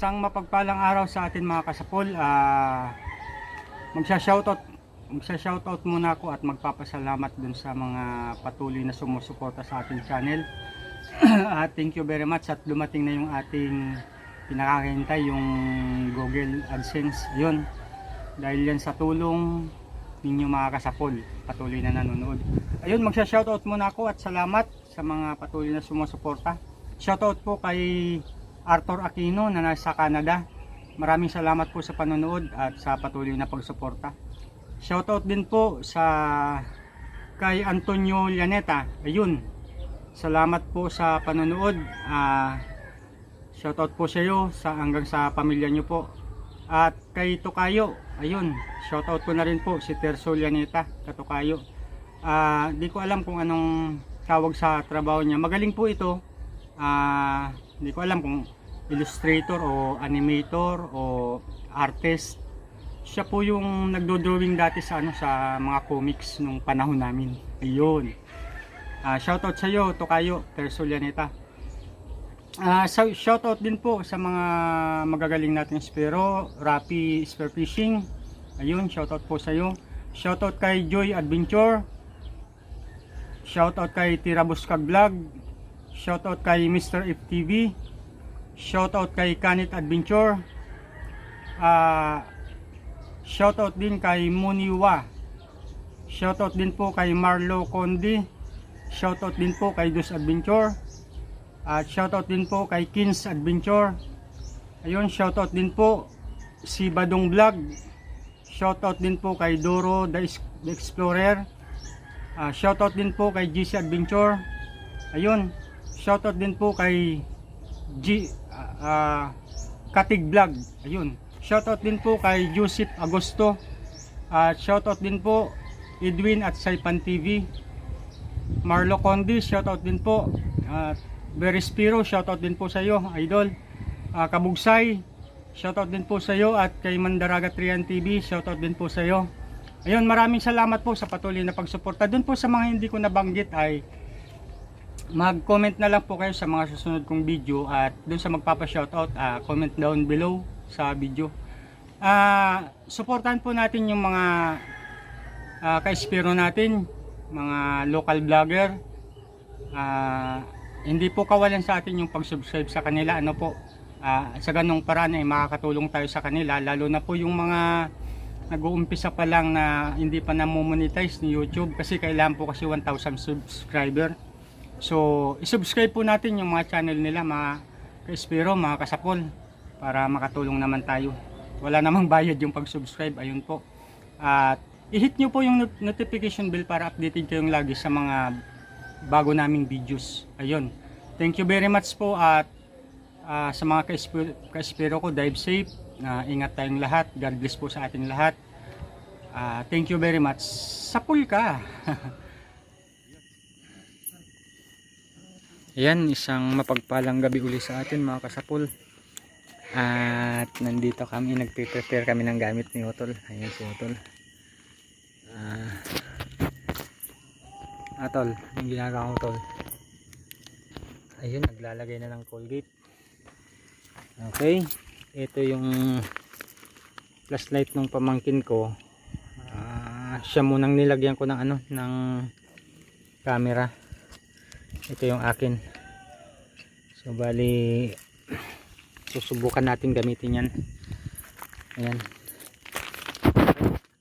Isang mapagpalang araw sa atin mga kasapol. Magsha-shoutout muna ako at magpapasalamat dun sa mga patuloy na sumusuporta sa ating channel. Thank you very much at dumating na yung ating pinakakahintay, yung Google AdSense. Yun, dahil yan sa tulong ninyo mga kasapol, patuloy na nanonood. Ayun, magsha-shoutout muna ako at salamat sa mga patuloy na sumusuporta. Shoutout po kay Arthur Aquino na nasa Canada. Maraming salamat po sa panonood at sa patuloy na pagsuporta. Shoutout din po kay Antonio Llaneta. Ayun, salamat po sa panonood. Shoutout po sa iyo, hanggang sa pamilya nyo po. At kay Tokayo, ayun, shoutout ko na rin po si Terso Llaneta, Katokayo. Di ko alam kung anong tawag sa trabaho niya. Magaling po ito. Hindi ko alam kung illustrator o animator o artist. Siya po yung nagdo-drawing dati sa mga comics nung panahon namin. Ayun. Shoutout sa iyo, Tokayo, Terso Llaneta. Shoutout din po sa mga magagaling nating espero, Rapi Spearfishing. Ayun, shoutout po sa iyo. Shoutout kay Joy Adventure. Shoutout kay Tirabuskag Vlog. Shoutout kay Mr. FTV. Shoutout kay Kanit Adventure. Shoutout din kay Muniwa. Shoutout din po kay Marlo Condi. Shoutout din po kay Dus Adventure. At shoutout din po kay Kins Adventure. Ayun, shoutout din po si Badong Vlog. Shoutout din po kay Doro the Explorer. Shoutout din po kay GC Adventure. Ayun, shoutout din po kay Katig Vlog. Ayun, shoutout din po kay Joseph Agosto. Shoutout din po Edwin at Saipan TV. Marlo Condi, shoutout din po. Berispiro, shoutout din po sa iyo, idol. Kabugsay, shoutout din po sa iyo. At kay Mandaraga Trian TV, shoutout din po sa iyo. Ayun, maraming salamat po sa patuloy na pagsuporta. Doon po sa mga hindi ko nabanggit ay mag-comment na lang po kayo sa mga susunod kong video. At doon sa magpapa-shoutout, comment down below sa video. Suportahan po natin yung mga ka-espero natin, mga local vlogger. Hindi po kawalan sa atin yung pag-subscribe sa kanila. Sa ganong paraan ay makakatulong tayo sa kanila, lalo na po yung mga nag-uumpisa pa lang na hindi pa na-monetize ni YouTube, kasi kailangan po kasi 1,000 subscriber. So isubscribe po natin yung mga channel nila, mga ka-espero, mga kasapol, para makatulong naman tayo. Wala namang bayad yung pag-subscribe. Ayun po. At i-hit nyo po yung notification bell para updated kayong lagi sa mga bago naming videos. Ayun, thank you very much po. At sa mga ka-espero ko, dive safe, ingat tayong lahat. God bless po sa ating lahat. Thank you very much. Sapul ka. Yan, isang mapagpalang gabi uli sa atin mga kasapul. At nandito kami, nagpe-prepare kami ng gamit ni Otol. Ayan si Otol. Tol, yung ginagawa ko, Tol. Ayun, naglalagay na ng Colgate. Okay, ito yung flashlight ng pamangkin ko. Siya munang nilagyan ko ng ng camera. Ito yung akin. So bali, susubukan natin gamitin yan. Ayan.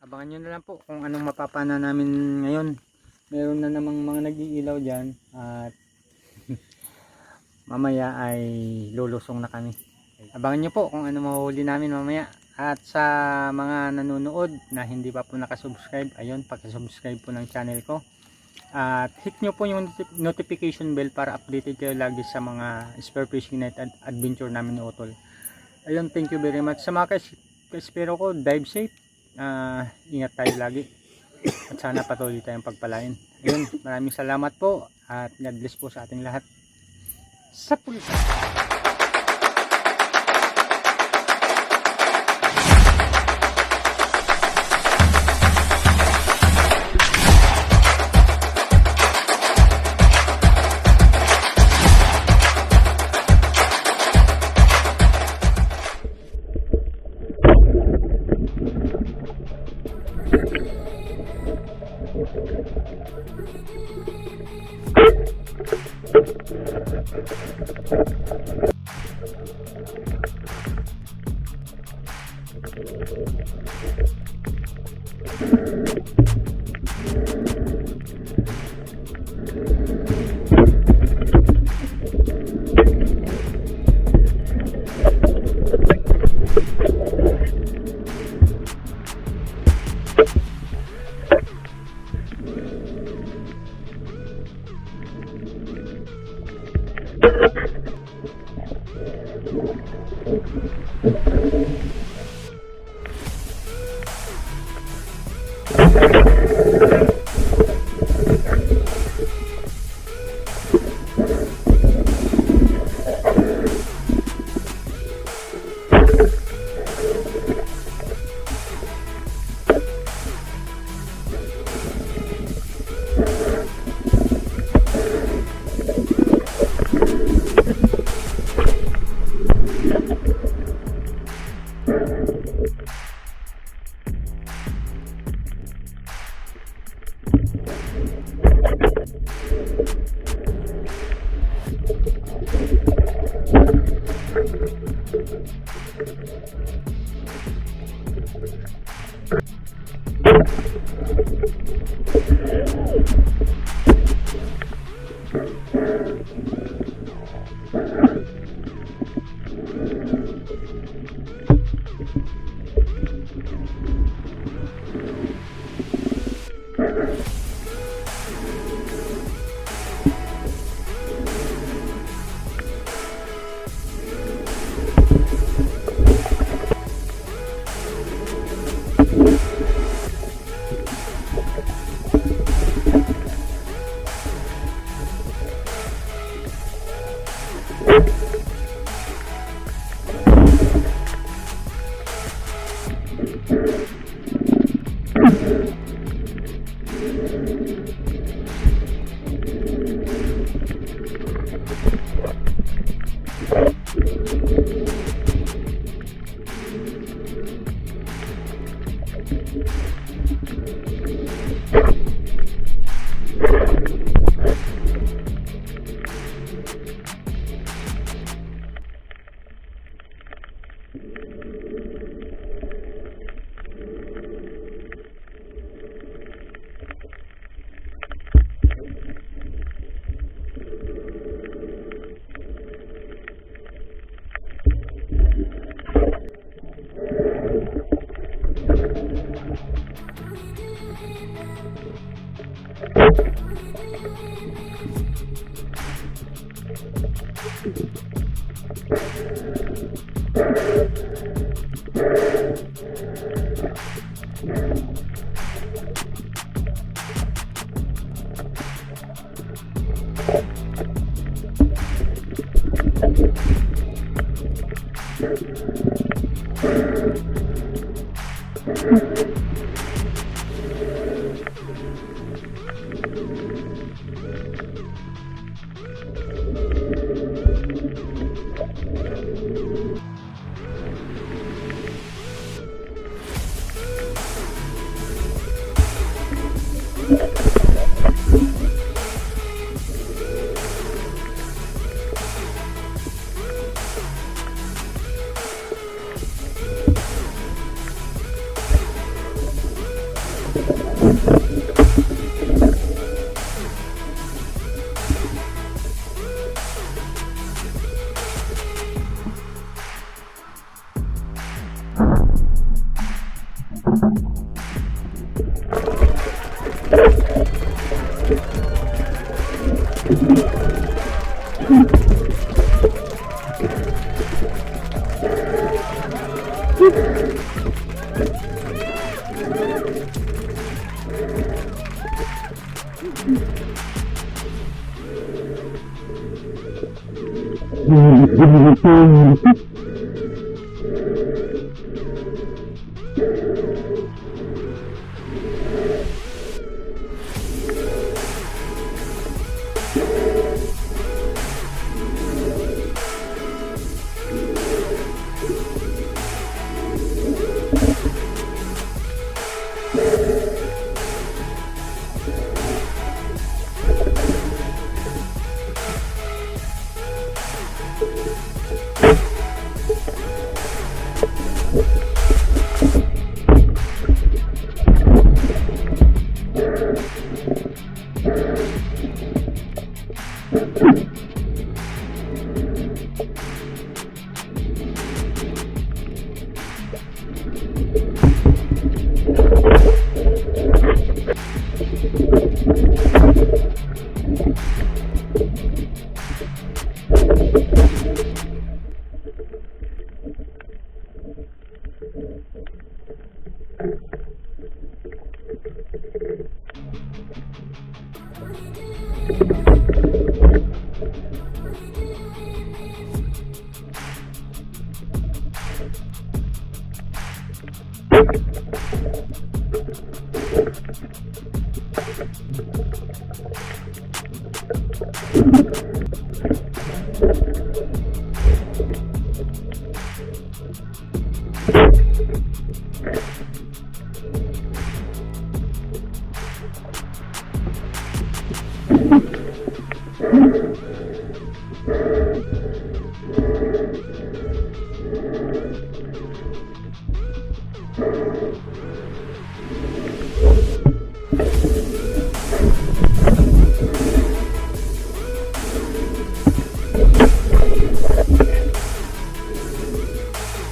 Abangan nyo na lang po kung anong mapapana namin ngayon. Meron na namang mga nag-iilaw dyan. At mamaya ay lulusong na kami. Abangan nyo po kung ano mahuli namin mamaya. At sa mga nanonood na hindi pa po nakasubscribe, ayun, pakisubscribe po ng channel ko. At hit nyo po yung notification bell para updated kayo lagi sa mga spearfishing night at adventure namin ni Otol. Ayun, thank you very much. Sa mga ka-espero ko, dive safe. Ingat tayo lagi. At sana patuloy tayong pagpalain. Ayun, maraming salamat po. At God bless po sa ating lahat. Sa pulsa.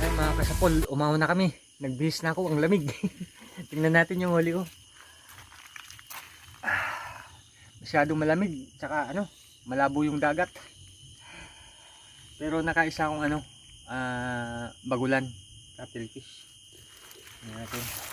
Ay mga kasapol, umaw na kami. Nagbihis na ako, ang lamig. Tingnan natin yung huli ko. Masyadong malamig, tsaka ano, malabo yung dagat. Pero nakaisa akong ano, bagulan, cattle fish. Tingnan natin.